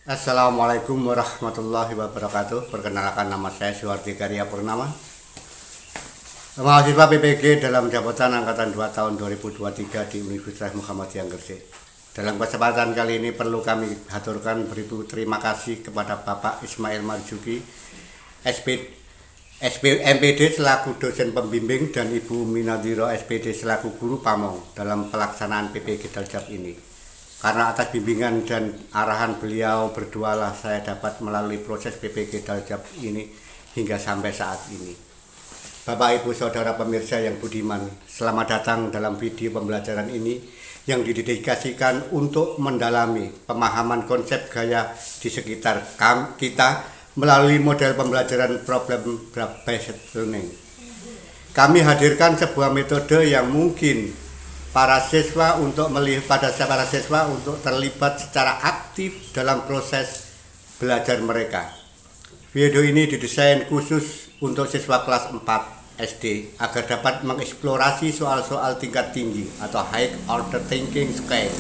Assalamualaikum warahmatullahi wabarakatuh. Perkenalkan, nama saya Suwardi Karya Purnama, mahasiswa PPG dalam jabatan Angkatan 2 tahun 2023 di Universitas Muhammadiyah Gresik. Dalam kesempatan kali ini perlu kami haturkan beribu terima kasih kepada Bapak Ismail Marzuki, MPD selaku dosen pembimbing, dan Ibu Minadhiro SPD selaku guru pamong dalam pelaksanaan PPG Daljab ini. Karena atas bimbingan dan arahan beliau berdualah saya dapat melalui proses PPG Daljab ini hingga sampai saat ini. Bapak, Ibu, Saudara pemirsa yang budiman, selamat datang dalam video pembelajaran ini yang didedikasikan untuk mendalami pemahaman konsep gaya di sekitar kita melalui model pembelajaran problem based learning. Kami hadirkan sebuah metode yang mungkin para siswa untuk terlibat secara aktif dalam proses belajar mereka. Video ini didesain khusus untuk siswa kelas 4 SD agar dapat mengeksplorasi soal-soal tingkat tinggi atau high order thinking skill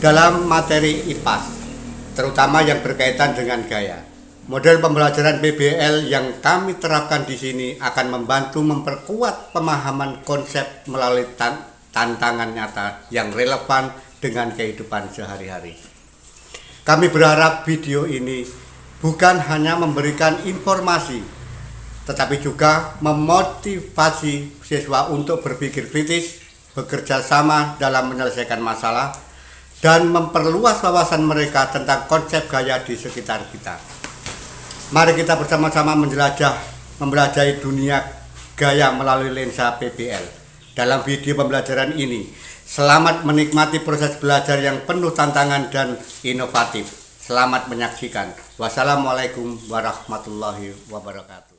dalam materi IPAS, terutama yang berkaitan dengan gaya. Model pembelajaran PBL yang kami terapkan di sini akan membantu memperkuat pemahaman konsep melalui tantangan nyata yang relevan dengan kehidupan sehari-hari. Kami berharap video ini bukan hanya memberikan informasi, tetapi juga memotivasi siswa untuk berpikir kritis, bekerja sama dalam menyelesaikan masalah, dan memperluas wawasan mereka tentang konsep gaya di sekitar kita. Mari kita bersama-sama membelajahi dunia gaya melalui lensa PBL. Dalam video pembelajaran ini, selamat menikmati proses belajar yang penuh tantangan dan inovatif. Selamat menyaksikan. Wassalamualaikum warahmatullahi wabarakatuh.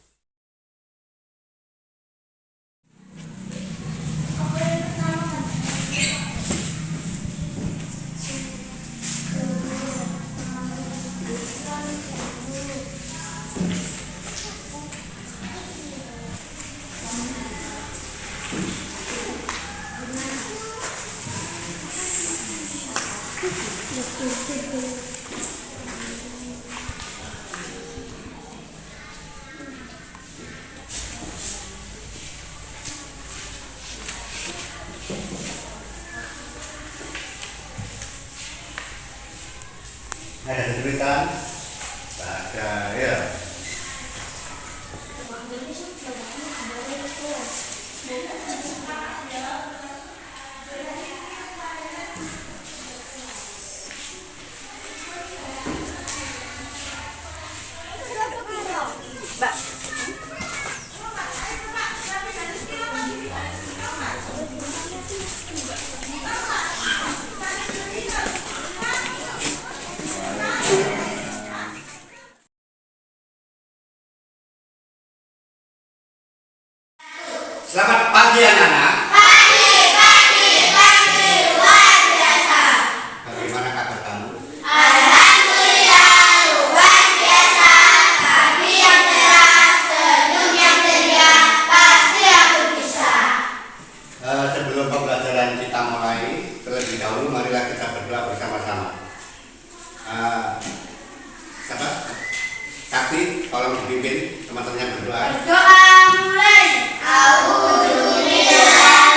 Ada kesulitan? Ada ya. Selamat pagi anak-anak. Pagi, luar biasa. Bagaimana kabar kamu? Alhamdulillah, luar biasa. Kami yang cerah, senyum yang ceria, pasti aku bisa. Sebelum pembelajaran kita mulai, terlebih dahulu marilah kita berdoa bersama-sama. Tapi tolong dipimpin teman-teman yang berdoa. Berdoa mulai. Alhamdulillah.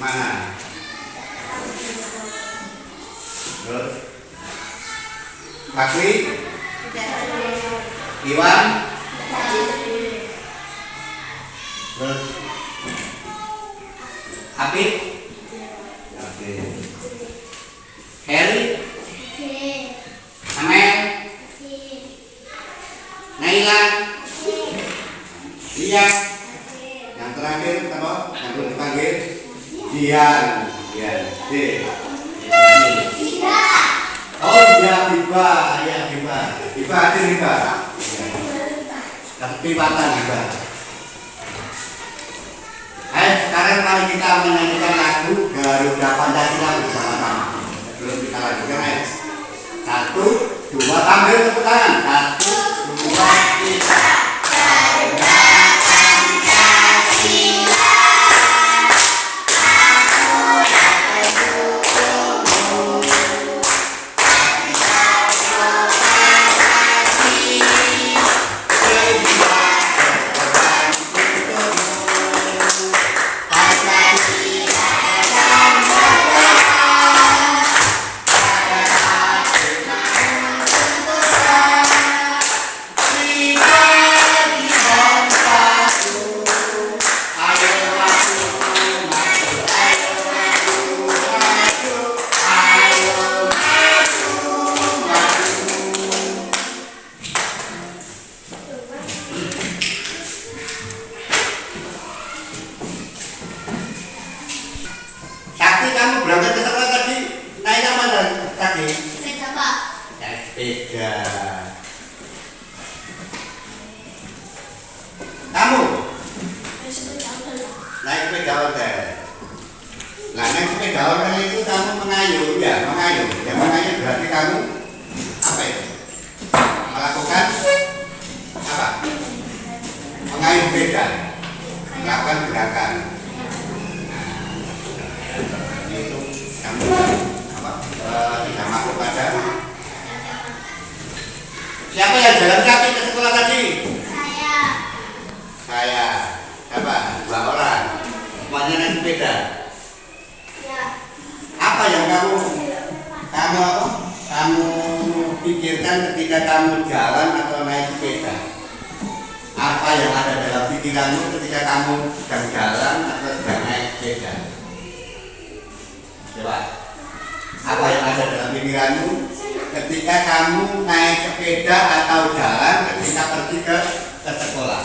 Mana? Terus Bakri, Iwan, terus Apit, oke. Heri, Amel, Naila, Lia, yang terakhir apa? Yang belum dipanggil Dian, D. Oh iya, Biba, iya Biba, hadir Biba. Tapi Patan Biba. Ayo sekarang mari kita menyanyikan lagu Garuda Pancasila bersama-sama. Sebelum kita lanjutkan, ayo. 1, 2, ambil tepuk tangan. 1, 2, 3. Sakti, kamu berangkat ke sekolah tadi naik apa tadi? Sepeda, Pak. Naik sepeda. Kamu naik sepeda hotel. Nah, naik sepeda hotel itu kamu mengayuh, ya mengayuh. Ya mengayuh berarti kamu apa itu? Melakukan apa? Mengayuh sepeda, melakukan gerakan. Itu kamu apa? Tidak mampu pada. Siapa yang jalan kaki ke sekolah tadi? Saya. Siapa? 2 orang. Semuanya naik sepeda. Apa yang kamu pikirkan ketika kamu jalan atau naik sepeda? Apa yang ada dalam pikiranmu ketika kamu sedang jalan atau sedang naik sepeda? Coba. Apa yang ada dalam pikiranmu ketika kamu naik sepeda atau jalan ketika pergi ke sekolah?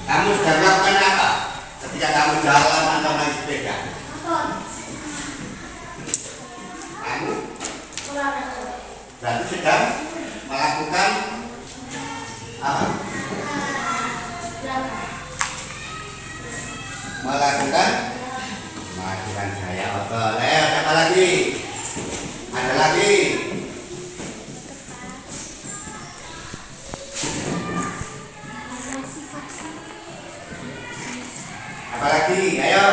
Kamu sedang melakukan apa ketika kamu jalan atau naik sepeda? Kamu berarti sedang melakukan apa? Melakukan jaya otot. Ayo, siapa lagi? Ada lagi? Apa lagi? Ayo.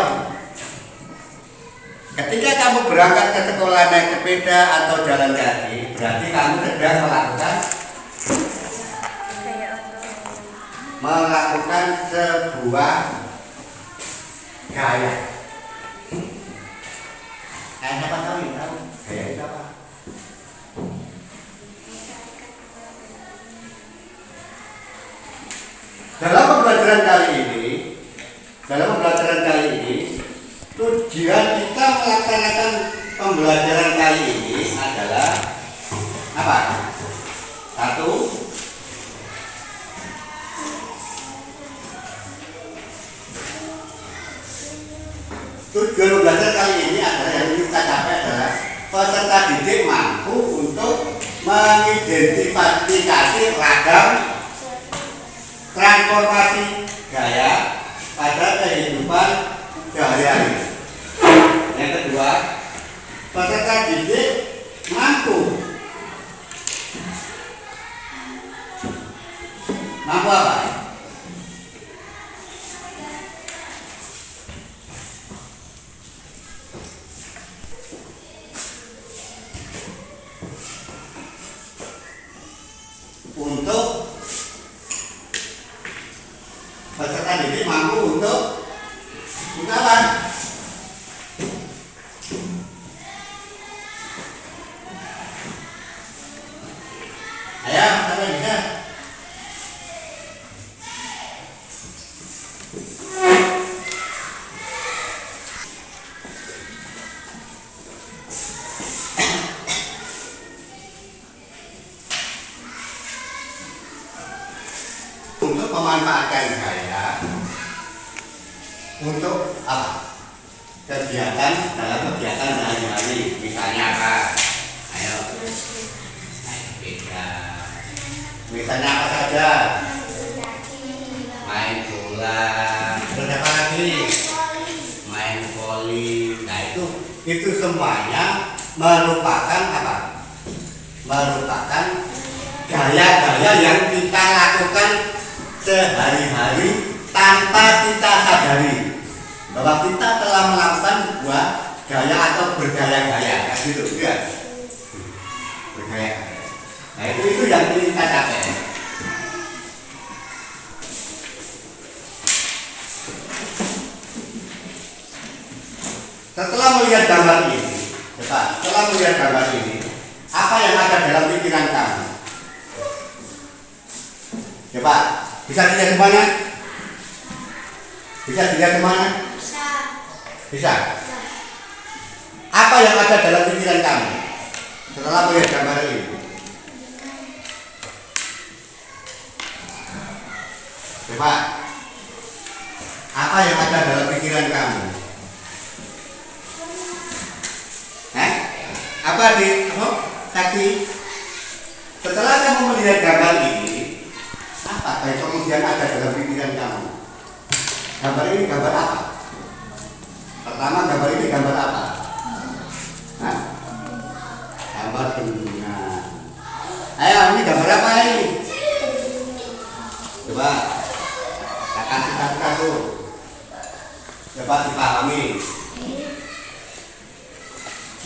Ketika kamu berangkat ke sekolah naik sepeda atau jalan kaki, berarti kamu sedang melakukan sebuah gaya. Siapa tahu ya? Gaya itu apa? Dalam pembelajaran kali ini, tujuan kita melaksanakan pembelajaran kali ini adalah apa? 1. Tujuan pembelajaran kali ini adalah yang kita capai adalah peserta didik mampu untuk mengidentifikasi ragam transformasi gaya pada kehidupan sehari-hari. Yang kedua, peserta didik mampu apa? Untuk ini mampu untuk apa? Ayo, sampai bisa. Untuk memanfaatkan gaya untuk apa? Kegiatan dalam kegiatan sehari-hari, misalnya apa? Ayo, beda. Misalnya apa saja? Main bola. Terus apa lagi? Main voli. Nah itu semuanya merupakan apa? Merupakan gaya-gaya yang kita lakukan sehari-hari tanpa kita sadari bahwa kita telah melakukan sebuah gaya atau bergaya-gaya, kan gitu ya? Bergaya. Nah itu yang ingin kita capai. Setelah melihat gambar ini, setelah melihat gambar ini, apa yang ada dalam pikiran kamu? Coba, bisa dilihat semuanya? Bisa dilihat semuanya? Bisa. Apa yang ada dalam pikiran kamu setelah melihat gambar ini? Coba, apa yang ada dalam pikiran kamu? Apa di kaki? Setelah kamu melihat gambar ini, apa yang kemudian ada dalam pikiran kamu? Gambar ini gambar apa? Pertama, gambar ini gambar apa? Hah? Gambar bendungan. Ayo, ini gambar apa ini? Coba, kita kasih satu-satu. Coba dipahami.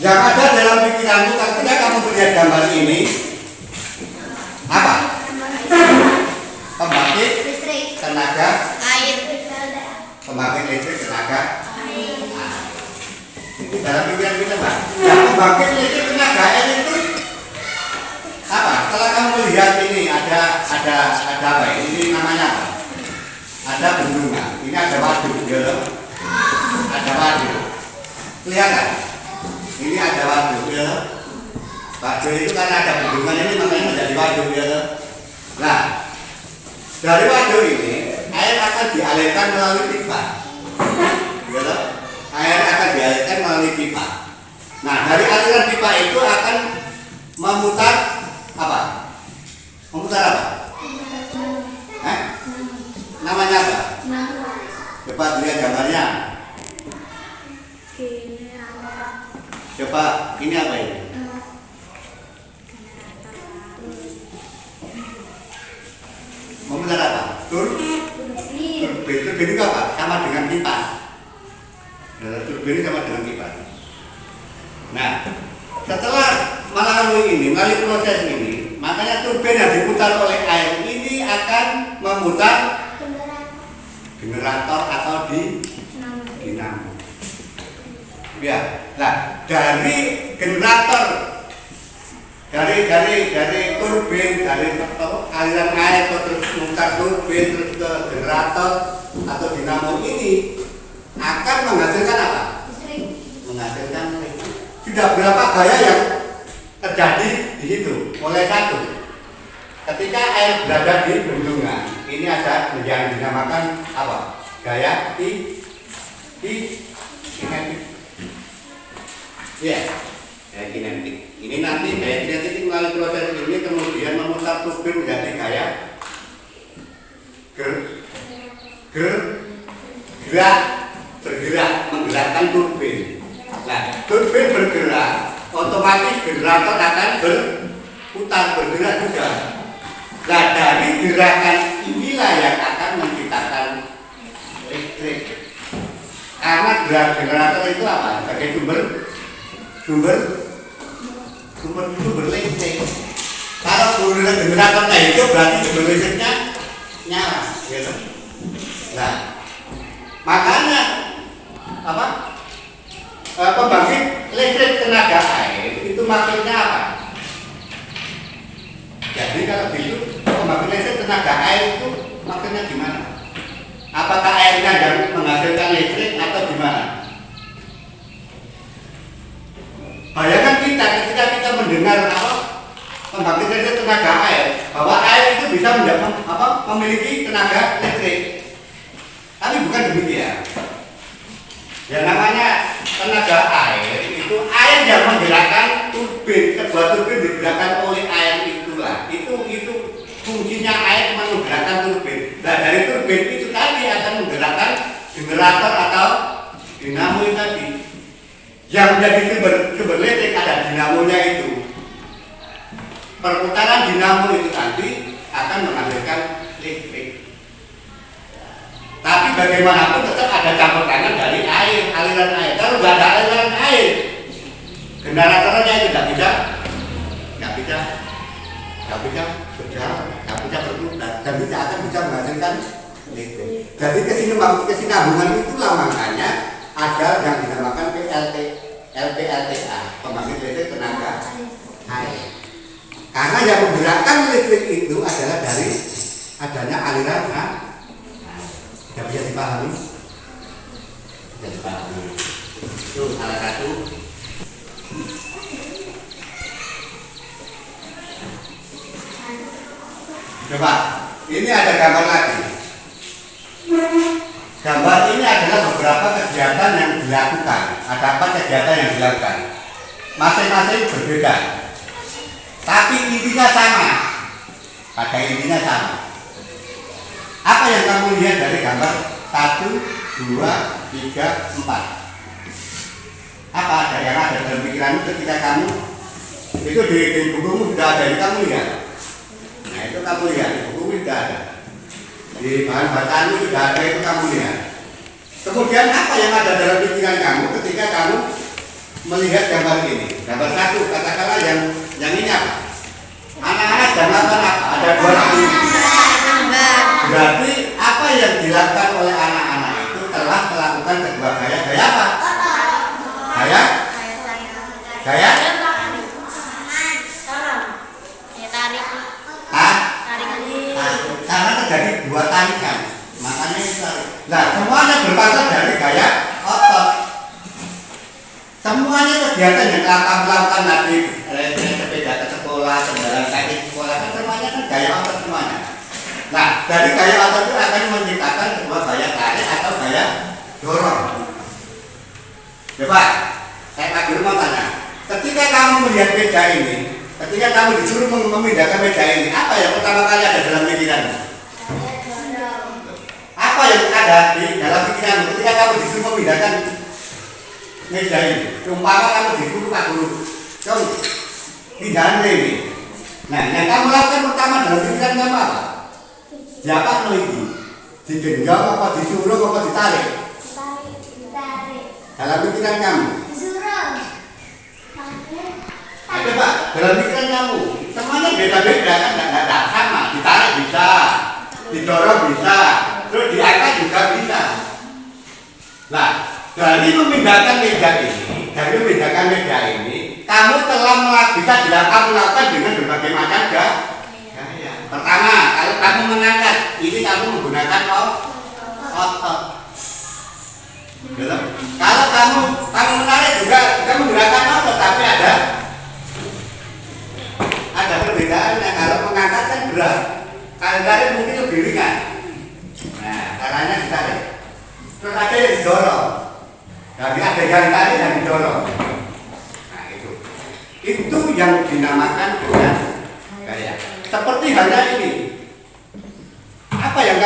Yang ada dalam pikiranmu ketika kamu melihat gambar ini apa? Pembangkit tenaga air, pembangkit listrik tenaga air. Itu dalam pikiran kita, Pak. Yang pembangkit listrik tenaga air itu apa? Setelah kamu melihat ini ada apa? Ini namanya apa? Ada bendungan. Ini ada waduk, ya. Ada waduk. Kelihatan? Ini ada waduk, ya. Waduk itu karena ada bendungan ini makanya menjadi waduk, ya. Nah, dari waduk ini air akan dialirkan melalui pipa, ya. Air akan dialirkan melalui pipa. Nah, dari aliran pipa itu akan memutar apa? Memutar apa? Namanya apa? Coba lihat gambarnya. Coba ini apa ini? Memutar apa? Turbin itu apa? Sama dengan pipa. Turbin sama dengan pipa. Nah, setelah melalui proses ini, makanya turbin yang diputar oleh air ini akan memutar generator atau dinamo. Ya, nah dari generator, dari turbin, dari aliran air terus memutar turbin terus ke generator atau dinamo ini akan menghasilkan apa? Menghasilkan listrik. Sudah berapa gaya yang terjadi di situ? Mulai satu, ketika air berada di bendungan, ini ada yang dinamakan apa? Gaya kinetik. Ya, gaya kinetik. Ini nanti gaya kinetik melalui proses ini kemudian memutar turbin menjadi gaya bergerak, menggerakkan turbin. Nah, turbin bergerak, otomatis generator akan bergerak juga. Nah, dari gerakan inilah yang akan menciptakan listrik. Karena generator itu apa? Sebagai sumber listrik. Kalau generatornya hidup berarti sumber listriknya nyala, gitu. Nah, Makanya apa? Pembangkit listrik tenaga air itu maksudnya apa? Jadi kalau gitu pembangkit listrik tenaga air itu maksudnya gimana? Apakah airnya yang menghasilkan listrik atau gimana? Bayangkan kita ketika kita mendengar apa pembangkit listrik tenaga air, bahwa air itu bisa memiliki tenaga listrik. Tapi bukan demikian. Yang namanya tenaga air itu air yang menggerakkan turbin, sebuah turbin digerakkan oleh air itulah. Itu fungsinya air menggerakkan turbin. Nah dari turbin itu tadi akan menggerakkan generator atau dinamo itu tadi. Yang menjadi sumber listrik ada dinamonya itu. Perputaran dinamo itu nanti akan menghasilkan listrik. Tapi bagaimanapun tetap ada campur tangan dari air, aliran air. Kalau nggak ada aliran air, generatornya itu nggak bisa berjalan, nggak bisa berputar, dan tidak akan bisa menghasilkan listrik. Jadi kesinambungan itulah makanya ada yang dinamakan LPLTA, pembangkit listrik tenaga air. Karena yang menggerakkan listrik itu adalah dari adanya aliran air. Tidak bisa dipahami? Bisa dipahami. Itu salah satu. Coba, ini ada gambar lagi. Gambar ini adalah beberapa kegiatan yang dilakukan. Ada apa kegiatan yang dilakukan? Masing-masing berbeda. Tapi intinya sama. Pada intinya sama. Apa yang kamu lihat dari gambar 1, 2, 3, 4? Apa ada yang ada dalam pikiranmu ketika kamu itu di bukumu sudah ada yang kamu lihat? Nah itu kamu lihat, di bukumu sudah ada. Di bahan bacaanmu sudah ada, itu kamu lihat. Kemudian apa yang ada dalam pikiran kamu ketika kamu melihat gambar ini? Gambar 1, katakanlah yang ini apa? Anak-anak sedang melakukan apa? Ada 2 lagi. Berarti apa yang dilakukan oleh anak-anak itu telah melakukan sebuah gaya apa? Gaya? Karena terjadi 2 tarikan, makanya itu tarik. Nah, semuanya berasal dari gaya otot. Semuanya kegiatan yang akan melakukan tadi, sepeda ke sekolah, kendaraan kaki ke sekolah, kan semuanya kan gaya otot semuanya. Nah, dari gaya otot itu akan menciptakan sebuah gaya tarik atau gaya dorong. Coba, saya lagi mau tanya. Ketika kamu melihat meja ini, ketika kamu disuruh memindahkan meja ini, apa yang pertama kali ada dalam pikiranmu? Apa yang ada di dalam pikiranmu ketika kamu disuruh memindahkan meja ini? Umpama kamu disuruh Pak Guru, kamu pindahan ini. Nah, yang kamu lakukan pertama dalam pikiran kamu apa? Siapa no itu? Digenggam apa disuruh apa ditarik? Ditarik. Dalam pikiran kamu? Disuruh. Ada Pak, dalam pikiran kamu semuanya beda-beda kan, nggak sama. Ditarik bisa, didorong bisa, terus diangkat juga bisa. Nah, dari memindahkan meja ini, kamu telah bisa melakukan dengan berbagai macam gaya. Pertama, kalau kamu mengangkat, ini kamu menggunakan otot. Kalau kamu menarik juga menggunakan otot, tapi ada perbedaannya. Kalau mengangkat kan berat, kalau tarik mungkin lebih ringan. Nah, caranya ditarik. Terus ada yang didorong. Jadi ada yang tarik dan didorong. Nah itu yang dinamakan dengan gaya. Seperti halnya ini. Apa yang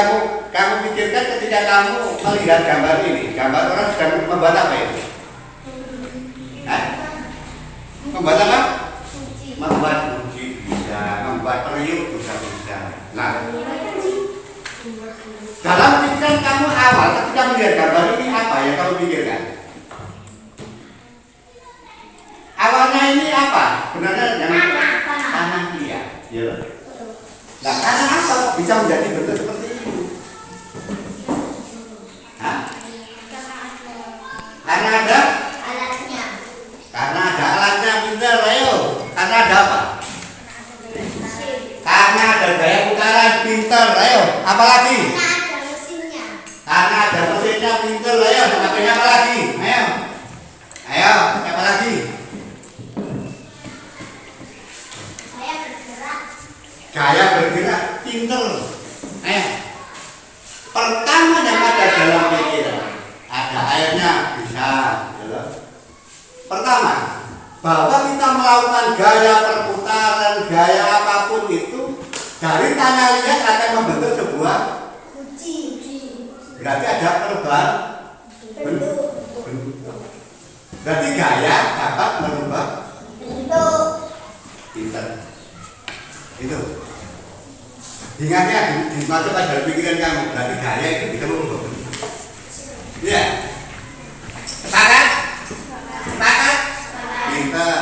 kamu pikirkan ketika kamu melihat gambar ini? Gambar orang sedang membuat apa itu? Membuat apa? Membuat kunci bisa, membuat periuk juga bisa. Nah, dalam pikiran kamu awal ketika melihat gambar ini apa yang kamu pikirkan? Awalnya ini apa? Benarnya yang tanah dia. Ya. Nah, karena apa bisa menjadi bentuk seperti itu? Hah? Capeknya apa lagi? Ayo. Ayo, apa lagi? Gaya bergerak pinter. Ayo. Pertama yang ada dalam pikiran, ada airnya bisa. Pertama, bahwa kita melakukan gaya perputaran, gaya apapun itu dari tanah liat akan membentuk sebuah berarti ada perubahan bentuk. Berarti gaya dapat merubah pinter. Itu. Ingatnya dimasukkan dalam pikiran kamu. Berarti gaya itu bisa merubah bentuk. Iya. Sepakat? Sepakat? Pinter.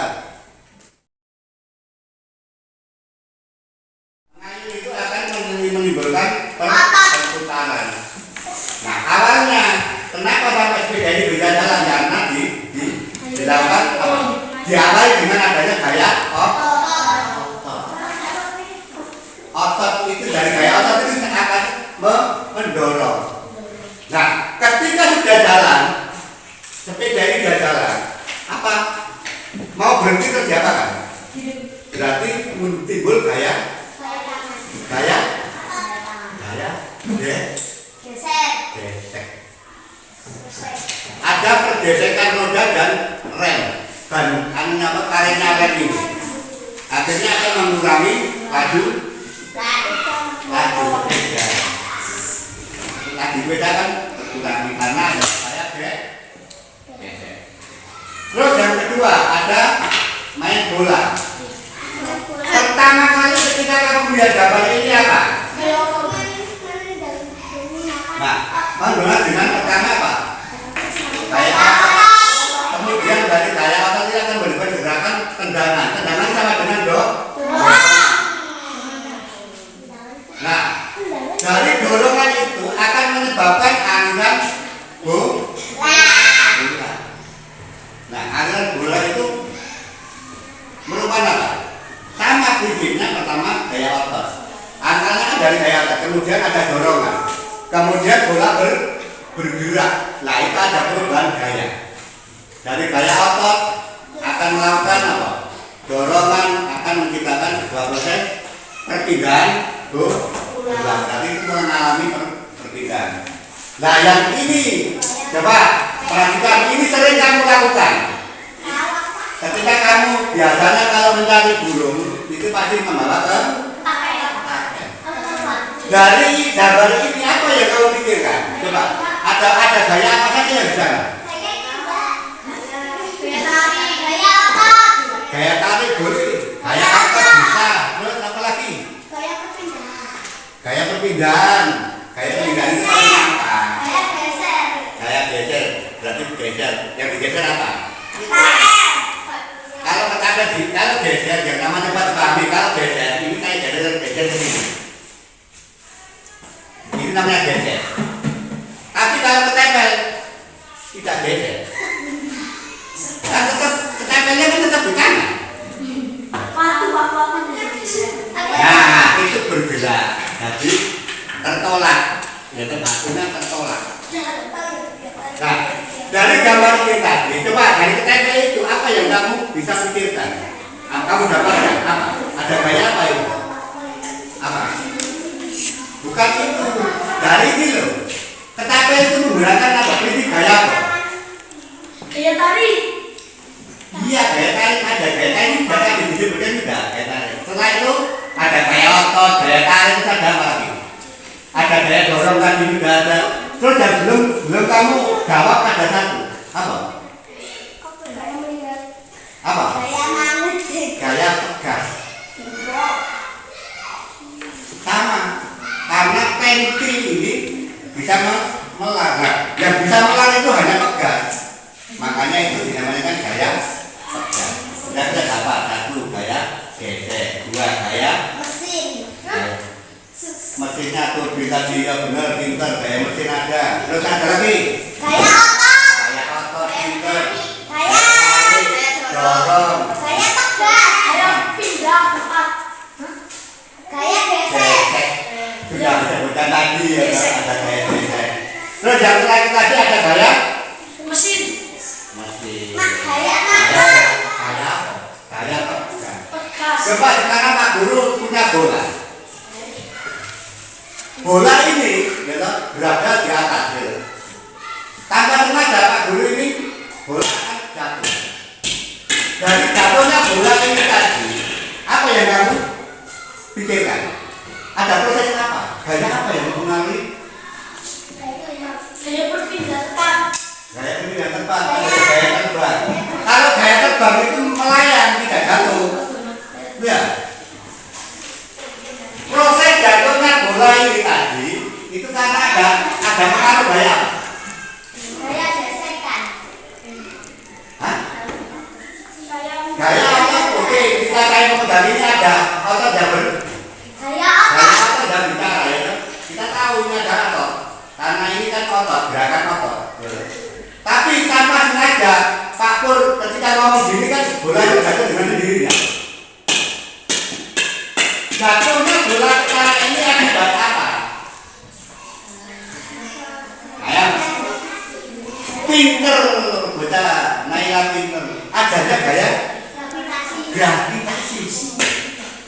Mengayuh itu akan menimbulkan perputaran. Nah, awalnya kenapa sampai sepeda ini bisa jalan? Karena dilakukan diawali dengan adanya gaya otot itu. Dari gaya otot itu akan mendorong. Nah, ketika sudah jalan, sepeda ini sudah jalan, apa mau berhenti kerja apa kan? Berarti timbul gaya gesek. Ada pergesekan roda dan rem karetnya rem ini akhirnya akan mengurangi laju sepeda. Laju sepeda kan berkurangi karena ada gaya gesek. Terus yang kedua ada main bola. Pertama kali ketika kamu melihat gambar ini apa? Nah, main dengan pertama apa? Kayak apa? Kemudian dari kayak apa dia akan berubah gerakan tendangan. Tendangan sama dengan Nah, dari dorongan itu akan menyebabkan aliran bola. Nah, aliran bola itu merupakan apa? Sama prinsipnya. Pertama gaya otot. Angkanya dari gaya otot, kemudian ada dorongan. Kemudian bola bergerak. Nah, itu ada perubahan gaya. Dari gaya otot akan melakukan apa? Dorongan akan menciptakan sebuah proses perpindahan bola. Jadi itu mengalami perpindahan. Nah, yang ini coba perhatikan, ini sering kamu lakukan. Ketika kamu biasanya kalau mencari burung itu pasti membawa ke dari gambar ini apa yang kamu pikirkan? Coba ada gaya apa saja yang bisa? Gaya tarik boleh, gaya apa bisa? Terus apa lagi? Gaya perpindahan. Gaya perpindahan itu apa? Gaya geser. Berarti geser. Yang digeser apa? Kalau geser yang namanya cepat pahami. Kalau geser ini kayak geser ke sini. Ini namanya geser. Tapi kalau ketempel tidak geser. Kan tetap ketempelnya kan tetap di kanan. Nah, itu bergerak. Jadi tertolak. Jadi batunya tertolak. Nah, dari gambar ini tadi, coba dari ketempel itu apa yang kamu bisa pikirkan? Kamu dapatkan apa? Ada gaya apa itu? Apa? Bukan itu. Dari ini loh. Ketempel itu menggunakan apa? Ini gaya apa? Gaya tarik. Iya, gaya tarik ada. Gaya tarik juga disebutkan juga gaya tarik. Setelah itu ada gaya otot, gaya tarik itu ada apa lagi? Ada gaya dorong kan juga ada. Terus yang belum kamu jawab ada satu. Apa? Apa? Gaya tegas. Sama. Karena pentil ini bisa melar. Yang bisa melar itu hanya tegas. Makanya itu dinamakan gaya tegas. Dan ada apa? Satu gaya gesek, dua gaya mesinnya tuh bisa dia benar pinter, gaya mesin ada. Terus ada lagi Gaya otot pinter, Gaya dorong, Gaya tegas. Gaya pindah tempat. Gaya gesek. sudah disebutkan tadi ya, ada gaya gesek. Terus yang terakhir tadi ada gaya Coba sekarang Pak Guru punya bola. Bola ini ya, berada di atas. Ya. Tanpa sengaja Pak Guru ini bola akan jatuh. Dari jatuhnya bola ini tadi, apa yang kamu pikirkan? Ada proses apa? Gaya apa yang mempengaruhi? Saya berpindah tempat. Gaya pindah tempat, gaya terbang. Kalau gaya terbang itu melayang, tidak jatuh. Ya. Proses jatuhnya bola ini tadi itu karena ada pengaruh gaya apa? Saya gesekan. Hah? Saya Gaya otot, oke. Kita kayak mengendali ini ada otot yang Saya gaya apa? otot yang bicara ya. Kita tahu ini ada otot. Karena ini kan otot, gerakan otot. Ya. Tapi tanpa sengaja Pak Pur ketika ngomong gini kan bola itu jatuh dengan sendirinya. Jatuhnya bola sekarang ini akibat apa? Ayam pinter, bocah Naila pinter. Adanya gaya Gravitasi. gravitasi.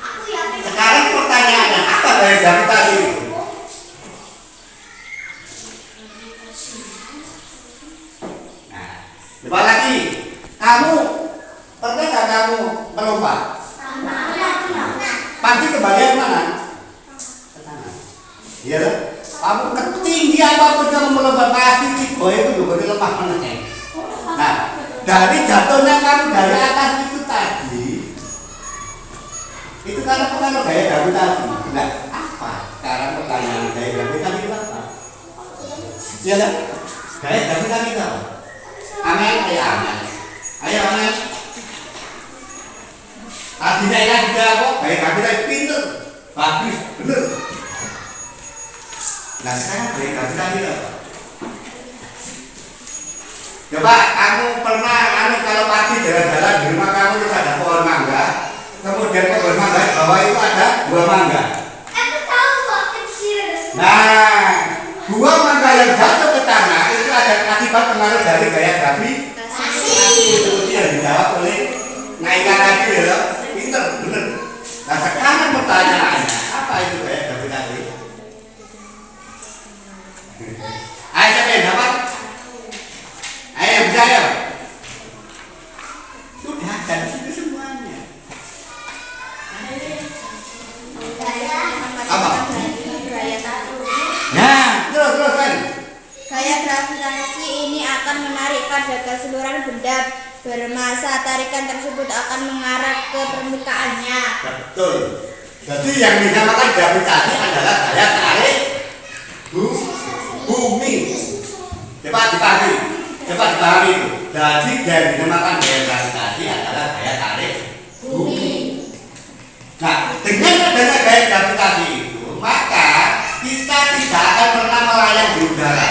Aku yakin. Sekarang pertanyaannya apa gaya gravitasi itu? Nah, coba lagi. Kamu pernah nggak kamu melompat? Pasti kembali mana? Ke sana. Iya loh. Kamu ketinggi apapun kamu melompat pasti tiba itu juga dilepas mana? Nah, dari jatuhnya kamu dari atas itu tadi, itu karena pengaruh gaya gravitasi. Nah, apa? Sekarang pertanyaan gaya gravitasi itu apa? Iya kan? Gaya gravitasi itu apa? Amel, ayo Amel. Ayo Amel. Tadinya ya sudah kok, gaya gravitasi pinter, bagus, bener. Nah sekarang gaya gravitasi itu apa? Coba kamu pernah kalau pagi jalan-jalan di rumah kamu terus ada pohon mangga, kemudian pohon mangga di bawah itu ada buah mangga. Aku tahu kok kecil. Nah, buah mangga yang jatuh ke tanah itu ada akibat pengaruh dari gaya gravitasi. Seperti yang dijawab oleh Naika tadi ya, pinter, bener. Nah sekarang pertanyaannya, apa itu gaya gravitasi? Ayo siapa yang dapat? Ayo yang bisa ya. Sudah ada di situ semuanya. Apa? Gaya tarik. Nah, terus kan. Gaya gravitasi ini akan menarikkan keseluruhan benda bermassa. Tarikan tersebut akan mengarah ke permukaannya. Betul. Jadi yang dinamakan gravitasi adalah gaya tarik bumi. Cepat dipahami itu. Jadi yang dinamakan gaya gravitasi adalah gaya tarik bumi. Nah, dengan adanya gaya gravitasi itu, maka kita tidak akan pernah melayang di udara.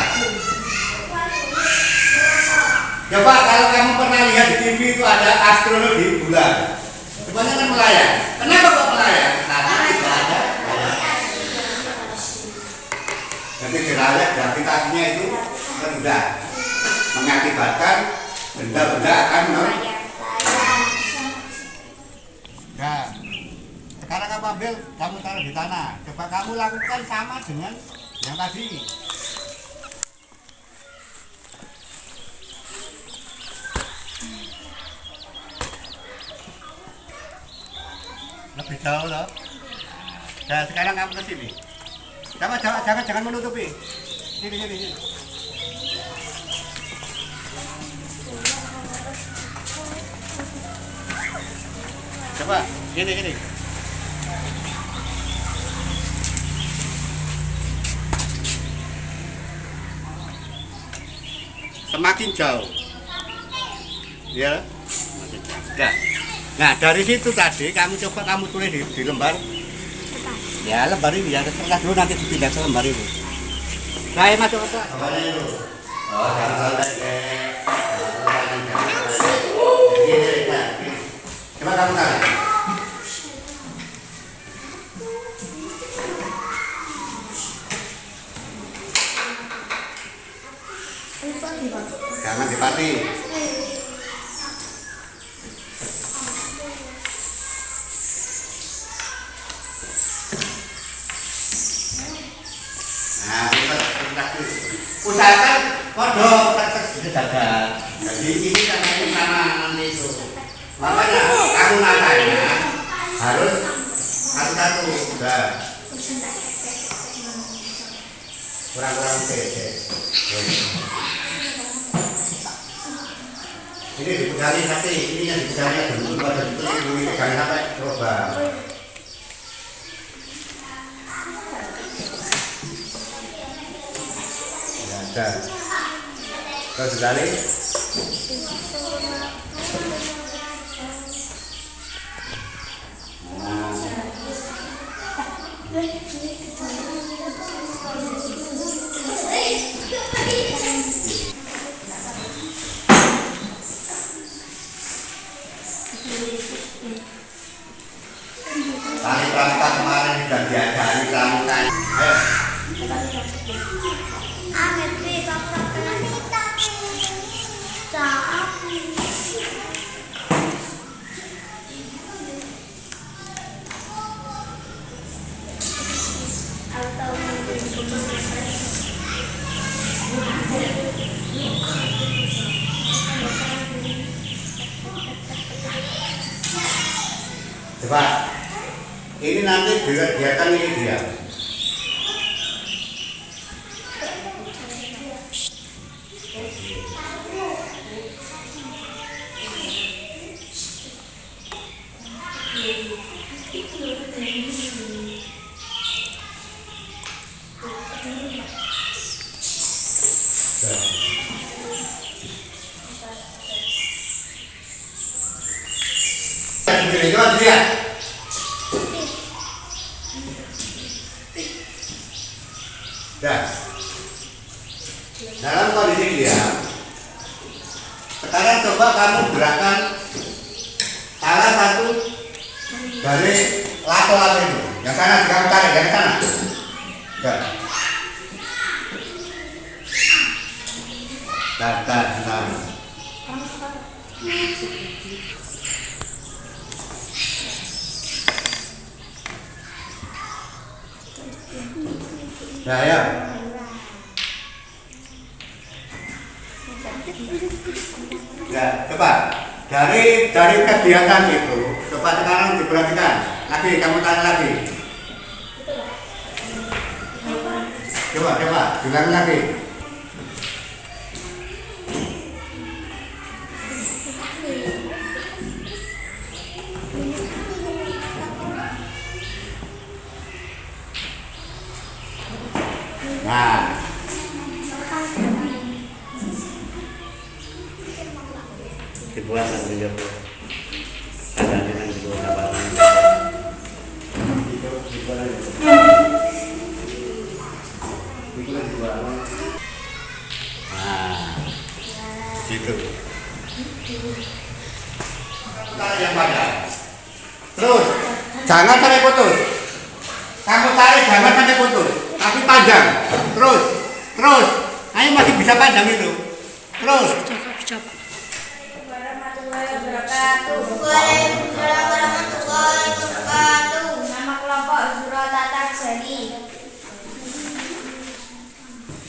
Coba kalau kamu pernah lihat di TV itu ada astronaut di bulan, semuanya kan melayang. Kenapa kok melayang? Karena tidak ada gaya. Jadi gaya gravitasinya itu rendah, mengakibatkan benda-benda akan Nah, sekarang kamu ambil, kamu taruh di tanah. Coba kamu lakukan sama dengan yang tadi. Lebih jauh loh. Nah, sekarang kamu ke sini. Jangan menutupi. Sini. Coba, gini. Semakin jauh. Ya. Semakin jauh. Nah, dari situ tadi kamu coba tulis di lembar. Ya, lembar ini ya, setelah dulu nanti dipindah ke lembar itu. Nah, masuk ke lembarnya itu. Oh, jangan coba kamu tarik. Jangan dipati. Usahakan kodok sejajar. Jadi ini karena ke sana nanti itu. Makanya kamu matanya harus satu-satu. Udah. Kurang-kurang sedikit. Ini dipegangin nanti, ini yang dipegangin dulu pada dulu jangan sampai coba. Ya, dah. Terus ditarik. Tali perangkat kemarin sudah diajari ramukan. Ayo. Coba. Ini nanti biarkan ini dia. Coba lihat. Dah. Dalam kondisi dia. Sekarang coba kamu gerakan salah satu dari lato-lato itu. Yang sana kamu tarik dari sana. Dah. Dah. Nah ya. Ya, coba dari kegiatan itu, coba sekarang diperhatikan. Lagi kamu tanya lagi. Coba, bilang lagi. Nah, dibuat dan dijawab. Ada yang dibuat apa? nah, gitu. Tarik yang panjang. Terus, jangan sampai putus. Kamu tarik jangan sampai putus, tapi panjang. Terus. Ayo masih bisa panjang itu. Terus. Warahmatullahi wabarakatuh. Waalaikumsalam warahmatullahi wabarakatuh. Nama kelompok Zura Tatar Jali.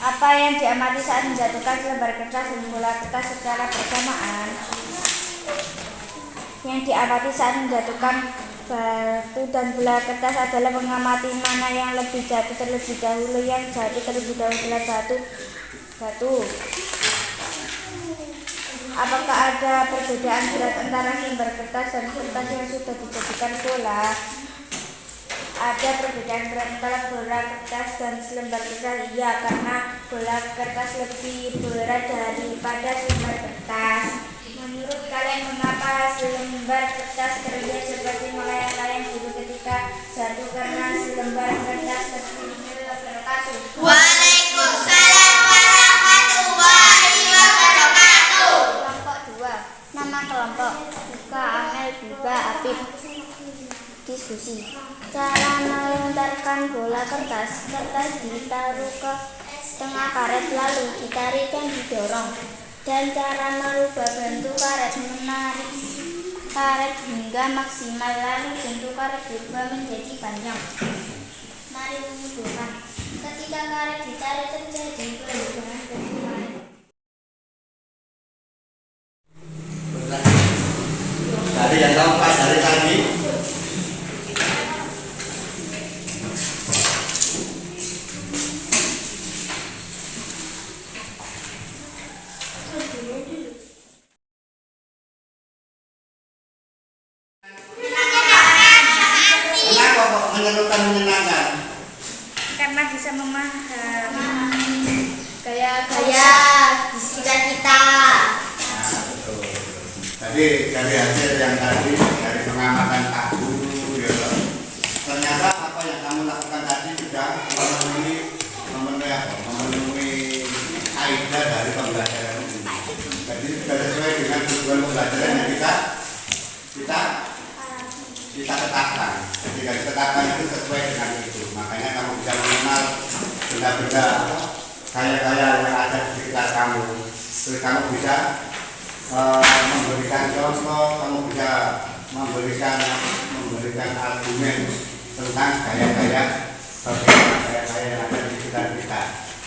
Apa yang diamati saat menjatuhkan selembar kertas dan bola kertas secara bersamaan? Yang diamati saat menjatuhkan batu dan bola kertas adalah mengamati mana yang lebih jatuh terlebih dahulu. Yang jatuh terlebih dahulu adalah batu. Apakah ada perbedaan berat antara selembar kertas dan kertas yang sudah dijadikan bola? Ada perbedaan berat antara bola kertas dan selembar kertas. Iya, karena bola kertas lebih berat daripada selembar kertas. Menurut kalian mengapa selembar kertas terlihat seperti melayang-layang dulu ketika jatuh karena selembar kertas terlihat berkasus? Waalaikumsalam warahmatullahi wabarakatuh. Kelompok 2. Nama kelompok Buka, Amel, Biba, Apip. Diskusi. Cara melontarkan bola kertas. Kertas ditaruh ke tengah karet lalu ditarik dan didorong. Dan cara merubah bentuk karet, menarik karet hingga maksimal lalu bentuk karet berubah menjadi panjang. Mari menunjukkan. Ketika karet ditarik terjadi perubahan memahami gaya-gaya Gaya cita-cita. Nah, betul. Jadi dari hasil yang tadi dari pengamatan Pak Guru, ya toh, ternyata apa yang kamu lakukan tadi sudah memenuhi kaidah dari pembelajaran ini. Jadi sudah sesuai dengan tujuan pembelajaran yang kita tetapkan. Jadi dari tetapkan itu sesuai dengan itu. Makanya kamu bisa mengenal benda-benda kaya-kaya yang ada di sekitar kamu. Terus kamu bisa memberikan contoh, kamu bisa memberikan argumen tentang gaya-gaya yang ada di sekitar kita.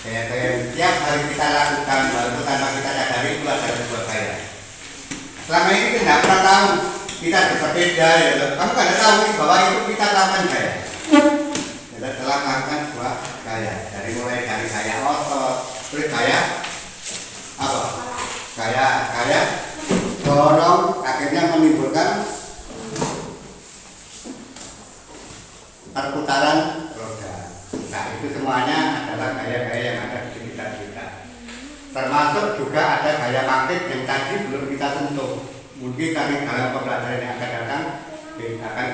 Gaya-gaya yang tiap hari kita lakukan, walaupun tanpa kita sadari itu adalah sebuah gaya. Selama ini kita tidak pernah tahu kita bersepeda, ya, kamu tidak tahu bahwa itu kita lakukan gaya. Kita telah melakukan sebuah gaya, dari mulai dari gaya otot, terus gaya apa? Gaya dorong, akhirnya menimbulkan perputaran roda. Nah, itu semuanya adalah gaya-gaya yang ada di sekitar kita. Termasuk juga ada gaya magnet yang tadi belum kita sentuh. Mungkin kami dalam pembelajaran yang akan datang akan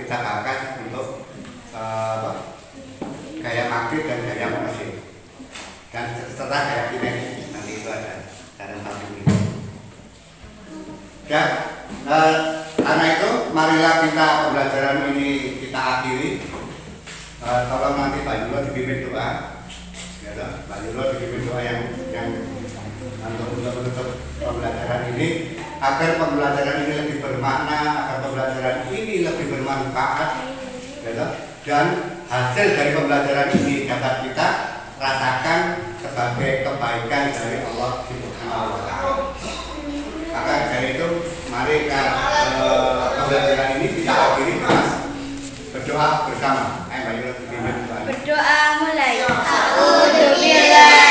kita bahas untuk gaya magnet dan gaya mesin. Dan setelah gaya kinesis nanti itu ada dalam tabel ini. Ya, karena itu marilah kita pembelajaran ini kita akhiri. Tolong nanti Pak Yulo dipimpin doa, ya Pak Yulo dipimpin doa yang untuk menutup pembelajaran ini, agar pembelajaran ini lebih bermakna, agar pembelajaran ini lebih bermanfaat, ya, dan hasil dari pembelajaran ini dapat kita rasakan sebagai kebaikan dari Allah Subhanahu wa Ta'ala. Maka dari itu mari pembelajaran ini kita akhiri dengan berdoa bersama. Ayo Mbak Yura, berdoa mulai. A'udzubillahi